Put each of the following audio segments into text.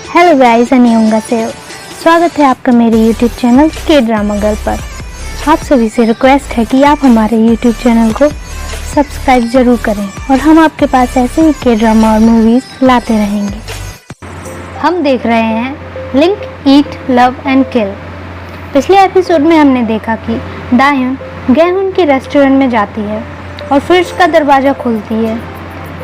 Hello guys, अनियोंगा से स्वागत है आपका मेरे YouTube चैनल के ड्रामा गर्ल पर। आप सभी से रिक्वेस्ट है कि आप हमारे YouTube चैनल को सब्सक्राइब जरूर करें और हम आपके पास ऐसे ही के ड्रामा और मूवीज़ लाते रहेंगे। हम देख रहे हैं link eat love and kill. पिछले एपिसोड में हमने देखा कि दायुन गैहुन के रेस्टोरेंट में जाती है और फ्रिज का दरवाज़ा खोलती है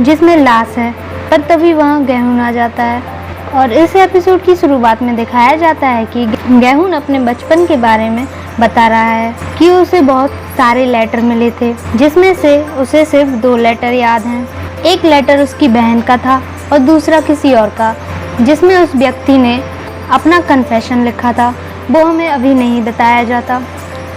जिसमें लाश है, पर तभी वहाँ गैहुन आ जाता है। और इस एपिसोड की शुरुआत में दिखाया जाता है कि गैहुन अपने बचपन के बारे में बता रहा है कि उसे बहुत सारे लेटर मिले थे, जिसमें से उसे सिर्फ 2 लेटर याद हैं। एक लेटर उसकी बहन का था और दूसरा किसी और का, जिसमें उस व्यक्ति ने अपना कन्फेशन लिखा था। वो हमें अभी नहीं बताया जाता।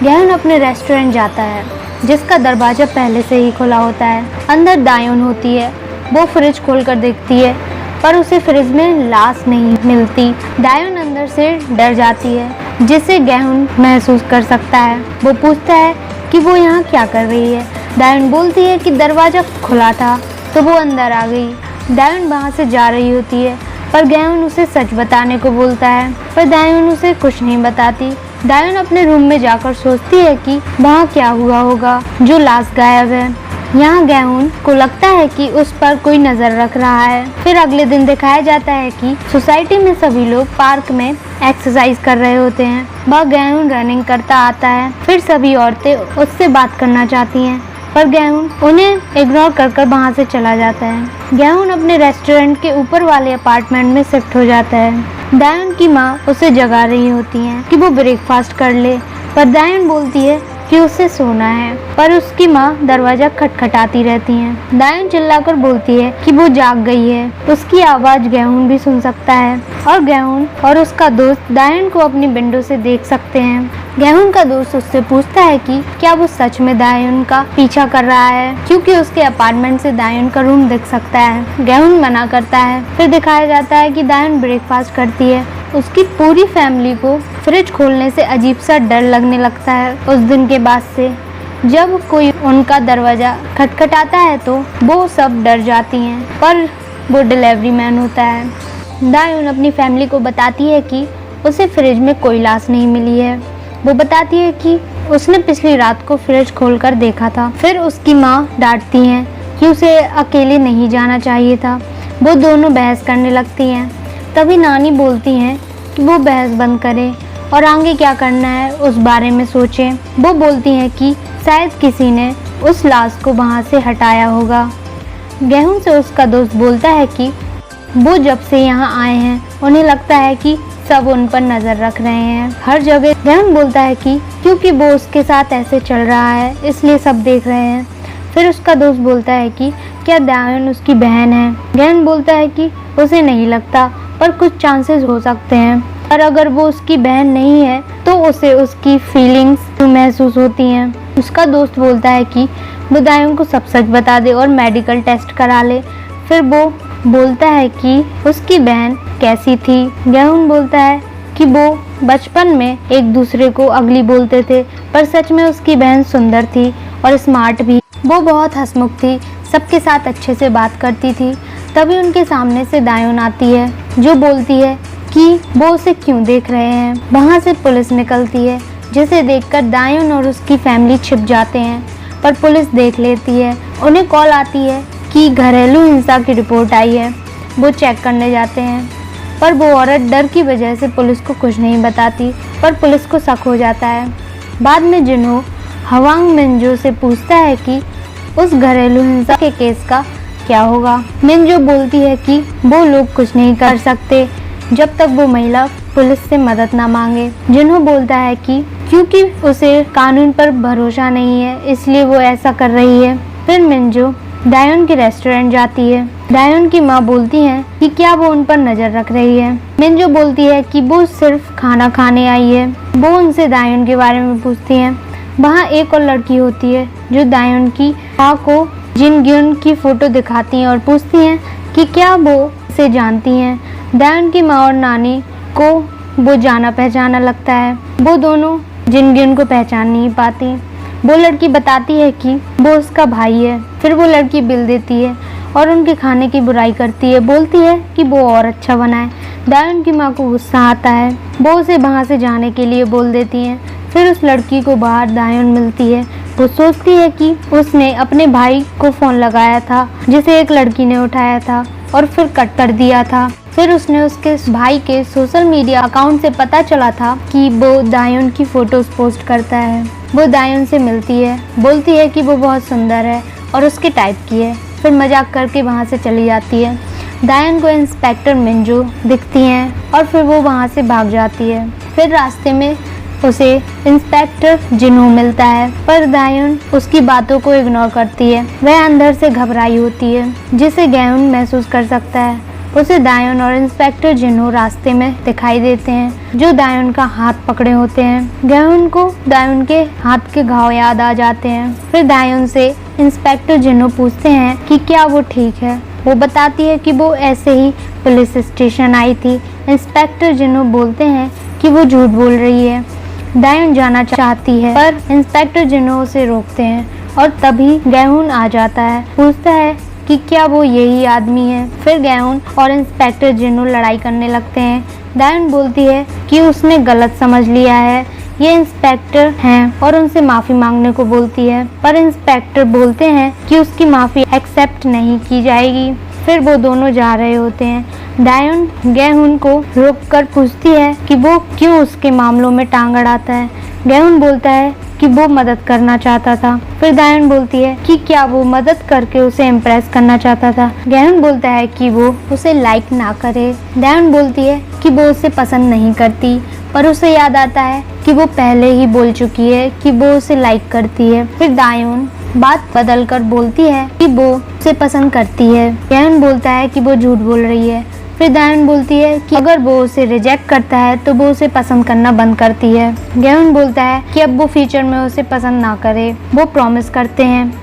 गैहुन अपने रेस्टोरेंट जाता है जिसका दरवाज़ा पहले से ही खुला होता है। अंदर दायुन होती है। वो फ्रिज खोलकर देखती है पर उसे फ्रिज में लाश नहीं मिलती। दायुन अंदर से डर जाती है जिसे गैहुन महसूस कर सकता है। वो पूछता है कि वो यहाँ क्या कर रही है। दायुन बोलती है कि दरवाज़ा खुला था तो वो अंदर आ गई। दायुन वहाँ से जा रही होती है पर गैहुन उसे सच बताने को बोलता है, पर दायुन उसे कुछ नहीं बताती। दायुन अपने रूम में जाकर सोचती है कि वहाँ क्या हुआ होगा जो लाश गायब है। यहाँ गैहुन को लगता है कि उस पर कोई नजर रख रहा है। फिर अगले दिन दिखाया जाता है कि सोसाइटी में सभी लोग पार्क में एक्सरसाइज कर रहे होते हैं। वह गैहुन रनिंग करता आता है। फिर सभी औरतें उससे बात करना चाहती हैं पर गैहुन उन्हें इग्नोर कर वहाँ से चला जाता है। गैहुन अपने रेस्टोरेंट के ऊपर वाले अपार्टमेंट में शिफ्ट हो जाता है। दायुन की माँ उसे जगा रही होती है कि वो ब्रेकफास्ट कर ले, पर दायुन बोलती है कि उसे सोना है, पर उसकी माँ दरवाजा खटखटाती रहती है। दायुन चिल्लाकर बोलती है कि वो जाग गई है। उसकी आवाज़ गैहुन भी सुन सकता है और गैहुन और उसका दोस्त दायुन को अपनी विंडो से देख सकते हैं। गैहुन का दोस्त उससे पूछता है कि क्या वो सच में दायुन का पीछा कर रहा है, क्योंकि उसके अपार्टमेंट से दायुन का रूम दिख सकता है। गैहुन मना करता है। फिर दिखाया जाता है कि दायुन ब्रेकफास्ट करती है। उसकी पूरी फैमिली को फ्रिज खोलने से अजीब सा डर लगने लगता है। उस दिन के बाद से जब कोई उनका दरवाज़ा खटखटाता है तो वो सब डर जाती हैं, पर वो डिलीवरी मैन होता है। दायुन अपनी फैमिली को बताती है कि उसे फ्रिज में कोई लाश नहीं मिली है। वो बताती है कि उसने पिछली रात को फ्रिज खोलकर देखा था। फिर उसकी माँ डांटती हैं कि उसे अकेले नहीं जाना चाहिए था। वो दोनों बहस करने लगती हैं। तभी नानी बोलती हैं कि वो बहस बंद करें और आगे क्या करना है उस बारे में सोचें। वो बोलती हैं कि शायद किसी ने उस लाश को वहाँ से हटाया होगा। गैहुन से उसका दोस्त बोलता है कि वो जब से यहाँ आए हैं उन्हें लगता है कि सब उन पर नज़र रख रहे हैं हर जगह। गैहुन बोलता है कि क्योंकि वो उसके साथ ऐसे चल रहा है इसलिए सब देख रहे हैं। फिर उसका दोस्त बोलता है कि क्या दायुन उसकी बहन है। गैहुन बोलता है कि उसे नहीं लगता, पर कुछ चांसेस हो सकते हैं, और अगर वो उसकी बहन नहीं है तो उसे उसकी फीलिंग्स महसूस होती हैं। उसका दोस्त बोलता है कि वो दायुन को सब सच बता दे और मेडिकल टेस्ट करा ले। फिर वो बोलता है कि उसकी बहन कैसी थी। गैहुन बोलता है कि वो बचपन में एक दूसरे को अगली बोलते थे, पर सच में उसकी बहन सुंदर थी और स्मार्ट भी। वो बहुत हंसमुख थी, सबके साथ अच्छे से बात करती थी। तभी उनके सामने से दायुन आती है जो बोलती है कि वो उसे क्यों देख रहे हैं। वहाँ से पुलिस निकलती है जिसे देखकर दायुन और उसकी फैमिली छिप जाते हैं, पर पुलिस देख लेती है। उन्हें कॉल आती है कि घरेलू हिंसा की रिपोर्ट आई है। वो चेक करने जाते हैं, पर वो औरत डर की वजह से पुलिस को कुछ नहीं बताती, पर पुलिस को शक हो जाता है। बाद में जिन्हो हवांग मिंजो से पूछता है कि उस घरेलू हिंसा के केस का क्या होगा। मिंजो बोलती है कि वो लोग कुछ नहीं कर सकते जब तक वो महिला पुलिस से मदद ना मांगे। जिन्हो बोलता है कि क्योंकि उसे कानून पर भरोसा नहीं है इसलिए वो ऐसा कर रही है। फिर मिंजो दायुन के रेस्टोरेंट जाती है। दायुन की माँ बोलती है कि क्या वो उन पर नजर रख रही है। मिंजो बोलती है कि वो सिर्फ खाना खाने आई है। वो उनसे दायुन के बारे में पूछती है। वहाँ एक और लड़की होती है जो दायुन की माँ को जिनग्युन की फोटो दिखाती हैं और पूछती हैं कि क्या वो इसे जानती हैं। दायुन की माँ और नानी को वो जाना पहचाना लगता है। वो दोनों जिनग्युन को पहचान नहीं पाती। वो लड़की बताती है कि वो उसका भाई है। फिर वो लड़की बिल देती है और उनके खाने की बुराई करती है, बोलती है कि वो और अच्छा बनाए। दायन की माँ को गुस्सा आता है, वो उसे वहाँ से जाने के लिए बोल देती हैं। फिर उस लड़की को बाहर दायन मिलती है। वो सोचती है कि उसने अपने भाई को फ़ोन लगाया था जिसे एक लड़की ने उठाया था और फिर कट कर दिया था। फिर उसने उसके भाई के सोशल मीडिया अकाउंट से पता चला था कि वो दायन की फ़ोटोज़ पोस्ट करता है। वो दायन से मिलती है, बोलती है कि वो बहुत सुंदर है और उसके टाइप की है। फिर मजाक करके वहाँ से चली जाती है। दायन को इंस्पेक्टर मिंजू दिखती हैं और फिर वो वहाँ से भाग जाती है। फिर रास्ते में उसे इंस्पेक्टर जिन्हो मिलता है, पर दायन उसकी बातों को इग्नोर करती है। वह अंदर से घबराई होती है, जिसे गैहुन महसूस कर सकता है। उसे दायन और इंस्पेक्टर जिन्हो रास्ते में दिखाई देते हैं, जो दायन का हाथ पकड़े होते हैं। गैहुन को दायन के हाथ के घाव याद आ जाते हैं। फिर दायन से इंस्पेक्टर जिन्हो पूछते हैं कि क्या वो ठीक है। वो बताती है कि वो ऐसे ही पुलिस स्टेशन आई थी। इंस्पेक्टर जिन्हो बोलते हैं कि वो झूठ बोल रही है। दायन जाना चाहती है, पर इंस्पेक्टर जिन्हो उसे रोकते हैं और तभी गैहुन आ जाता है। पूछता है कि क्या वो यही आदमी है। फिर गैहुन और इंस्पेक्टर जिन्हो लड़ाई करने लगते हैं। दायन बोलती है कि उसने गलत समझ लिया है, ये इंस्पेक्टर हैं, और उनसे माफ़ी मांगने को बोलती है, पर इंस्पेक्टर बोलते हैं कि उसकी माफ़ी एक्सेप्ट नहीं की जाएगी। फिर वो दोनों जा रहे होते हैं। दायन गैहुन को रोककर पूछती है कि वो क्यों उसके मामलों में टांग अड़ाता है। गैहुन बोलता है कि वो मदद करना चाहता था। फिर दायन बोलती है कि क्या वो मदद करके उसे इम्प्रेस करना चाहता था। गैहुन बोलता है कि वो उसे लाइक ना करे। दायन बोलती है कि वो उसे पसंद नहीं करती, पर उसे याद आता है कि वो पहले ही बोल चुकी है कि वो उसे लाइक करती है। फिर दायन बात बदल कर बोलती है कि वो उसे पसंद करती है। गैहुन बोलता है कि वो झूठ बोल रही है। फिर दायन बोलती है कि अगर वो उसे रिजेक्ट करता है तो वो उसे पसंद करना बंद करती है। गैहुन बोलता है कि अब वो फ्यूचर में उसे पसंद ना करे। वो प्रॉमिस करते हैं।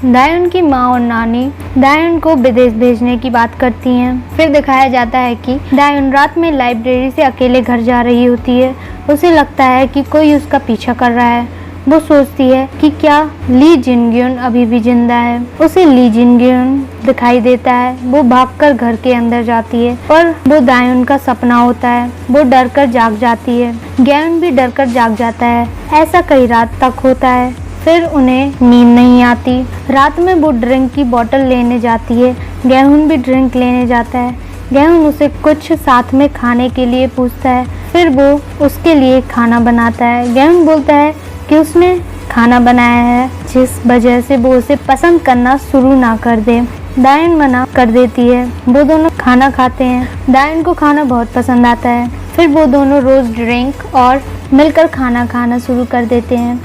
दायन की माँ और नानी दायन को विदेश भेजने की बात करती हैं। फिर दिखाया जाता है कि दायन रात में लाइब्रेरी से अकेले घर जा रही होती है। उसे लगता है कि कोई उसका पीछा कर रहा है। वो सोचती है कि क्या ली जिनग्योन अभी भी जिंदा है। उसे ली जिनग्योन दिखाई देता है। वो भागकर घर के अंदर जाती है, पर वो दायन का सपना होता है। वो डर कर जाग जाती है। गैहुन भी डर कर जाग जाता है। ऐसा कई रात तक होता है। फिर उन्हें नींद नहीं आती। रात में वो ड्रिंक की बोतल लेने जाती है। गैहुन भी ड्रिंक लेने जाता है। गैहुन उसे कुछ साथ में खाने के लिए पूछता है। फिर वो उसके लिए खाना बनाता है। गैहुन बोलता है कि उसने खाना बनाया है, जिस वजह से वो उसे पसंद करना शुरू ना कर दे। दायन मना कर देती है। वो दोनों खाना खाते हैं। दायन को खाना बहुत पसंद आता है। फिर वो दोनों रोज ड्रिंक और मिलकर खाना खाना शुरू कर देते हैं।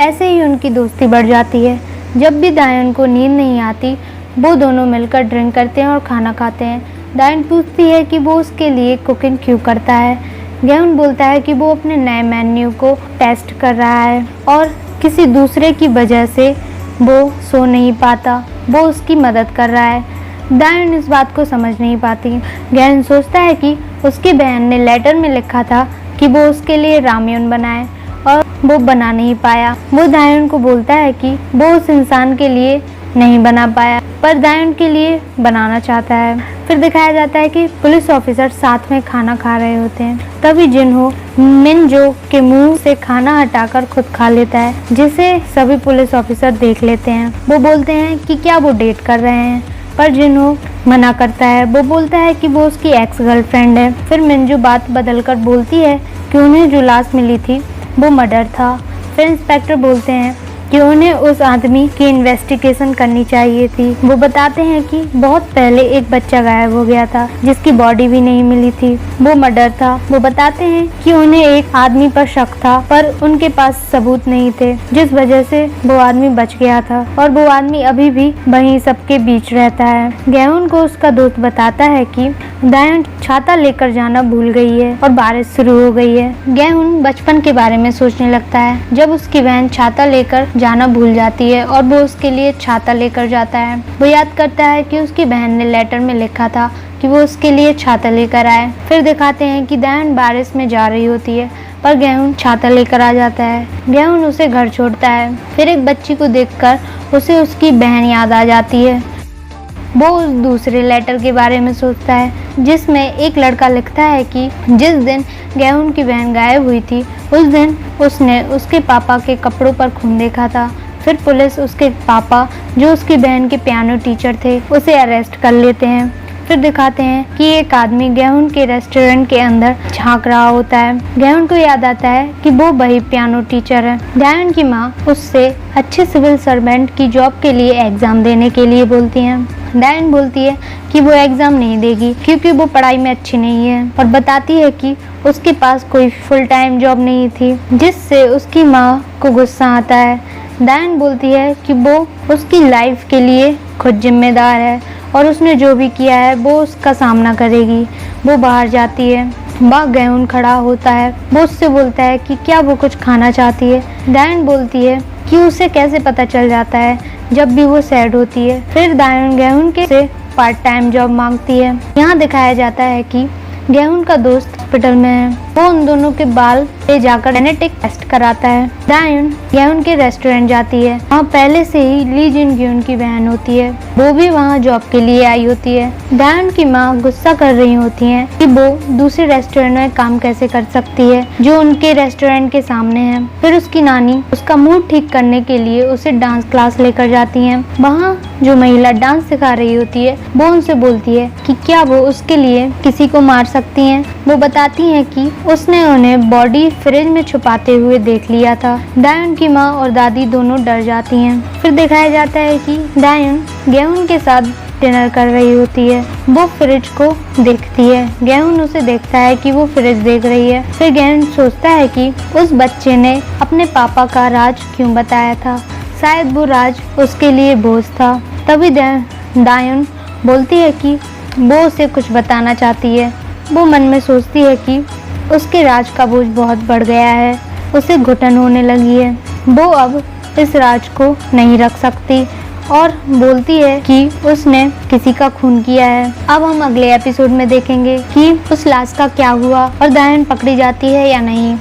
ऐसे ही उनकी दोस्ती बढ़ जाती है। जब भी दायन को नींद नहीं आती, वो दोनों मिलकर ड्रिंक करते हैं और खाना खाते हैं। दायन पूछती है कि वो उसके लिए कुकिंग क्यों करता है। गैहुन बोलता है कि वो अपने नए मेन्यू को टेस्ट कर रहा है और किसी दूसरे की वजह से वो सो नहीं पाता। वो उसकी मदद कर रहा है। दायन इस बात को समझ नहीं पाती। गैहुन सोचता है कि उसकी बहन ने लेटर में लिखा था कि वो उसके लिए रामेयन बनाए और वो बना नहीं पाया। वो दायन को बोलता है कि वो उस इंसान के लिए नहीं बना पाया, पर दायन के लिए बनाना चाहता है। फिर दिखाया जाता है कि पुलिस ऑफिसर साथ में खाना खा रहे होते हैं। तभी जिन्हो मिनजो के मुंह से खाना हटाकर खुद खा लेता है, जिसे सभी पुलिस ऑफिसर देख लेते हैं। वो बोलते हैं कि क्या वो डेट कर रहे हैं, पर जिन्हो मना करता है। वो बोलता है कि वो उसकी एक्स गर्लफ्रेंड है। फिर मिनजो बात बदलकर बोलती है कि उन्हें जो लाश मिली थी वो मर्डर था। फिर इंस्पेक्टर बोलते हैं कि उन्हें उस आदमी की इन्वेस्टिगेशन करनी चाहिए थी। वो बताते हैं कि बहुत पहले एक बच्चा गायब हो गया था, जिसकी बॉडी भी नहीं मिली थी। वो मर्डर था। वो बताते हैं कि उन्हें एक आदमी पर शक था, पर उनके पास सबूत नहीं थे, जिस वजह से वो आदमी बच गया था और वो आदमी अभी भी वहीं सबके बीच रहता है। गैहुन को उसका दोस्त बताता है कि दायन छाता लेकर जाना भूल गई है और बारिश शुरू हो गई है। गैहुन बचपन के बारे में सोचने लगता है, जब उसकी बहन छाता लेकर जाना भूल जाती है और वो उसके लिए छाता लेकर जाता है। वो याद करता है कि उसकी बहन ने लेटर में लिखा था कि वो उसके लिए छाता लेकर आए। फिर दिखाते हैं कि दायन बारिश में जा रही होती है, पर गैहुन छाता लेकर आ जाता है। गैहुन उसे घर छोड़ता है। फिर एक बच्ची को देखकर उसे उसकी बहन याद आ जाती है। वो उस दूसरे लेटर के बारे में सोचता है जिसमें एक लड़का लिखता है कि जिस दिन गेहूं की बहन गायब हुई थी उस दिन उसने उसके पापा के कपड़ों पर खून देखा था। फिर पुलिस उसके पापा जो उसकी बहन के पियानो टीचर थे उसे अरेस्ट कर लेते हैं। फिर दिखाते हैं कि एक आदमी गेहूं के रेस्टोरेंट के अंदर झांक रहा होता है। गेहूं को याद आता है कि वो वही पियानो टीचर है। गेहूं की माँ उससे अच्छे सिविल सर्वेंट की जॉब के लिए एग्जाम देने के लिए बोलती हैं। डायन बोलती है कि वो एग्जाम नहीं देगी क्योंकि वो पढ़ाई में अच्छी नहीं है और बताती है कि उसके पास कोई फुल टाइम जॉब नहीं थी, जिससे उसकी माँ को गुस्सा आता है। डायन बोलती है कि वो उसकी लाइफ के लिए खुद जिम्मेदार है और उसने जो भी किया है वो उसका सामना करेगी। वो बाहर जाती है। वहाँ गेहूं खड़ा होता है। वो उससे बोलता है कि क्या वो कुछ खाना चाहती है। डायन बोलती है कि उसे कैसे पता चल जाता है जब भी वो सैड होती है। फिर डायन गेहूं के से पार्ट टाइम जॉब मांगती है। यहाँ दिखाया जाता है कि गेहूं का दोस्त हॉस्पिटल में है। वो उन दोनों के बाल ले जाकर जेनेटिक टेस्ट कराता है। डायन गेहूं के रेस्टोरेंट जाती है। वहाँ पहले से ही ली जिन गेहूं की बहन होती है। वो भी वहाँ जॉब के लिए आई होती है। डायन की माँ गुस्सा कर रही होती है कि वो दूसरे रेस्टोरेंट में काम कैसे कर सकती है जो उनके रेस्टोरेंट के सामने है। फिर उसकी नानी उसका मूड ठीक करने के लिए उसे डांस क्लास लेकर जाती है। वहाँ जो महिला डांस सिखा रही होती है वो उनसे बोलती है कि क्या वो उसके लिए किसी को मार सकती हैं। वो बताती हैं कि उसने उन्हें बॉडी फ्रिज में छुपाते हुए देख लिया था। डायन की माँ और दादी दोनों डर जाती हैं। फिर दिखाया जाता है कि डायन गेहूं के साथ डिनर कर रही होती है। वो फ्रिज को देखती है। गेहूं उसे देखता है कि वो फ्रिज देख रही है। फिर गेहूं सोचता है कि उस बच्चे ने अपने पापा का राज क्यों बताया था, शायद वो राज उसके लिए बोझ था। तभी डायन बोलती है कि वो उसे कुछ बताना चाहती है। वो मन में सोचती है कि उसके राज का बोझ बहुत बढ़ गया है, उसे घुटन होने लगी है। वो अब इस राज को नहीं रख सकती और बोलती है कि उसने किसी का खून किया है। अब हम अगले एपिसोड में देखेंगे कि उस लाश का क्या हुआ और डायन पकड़ी जाती है या नहीं।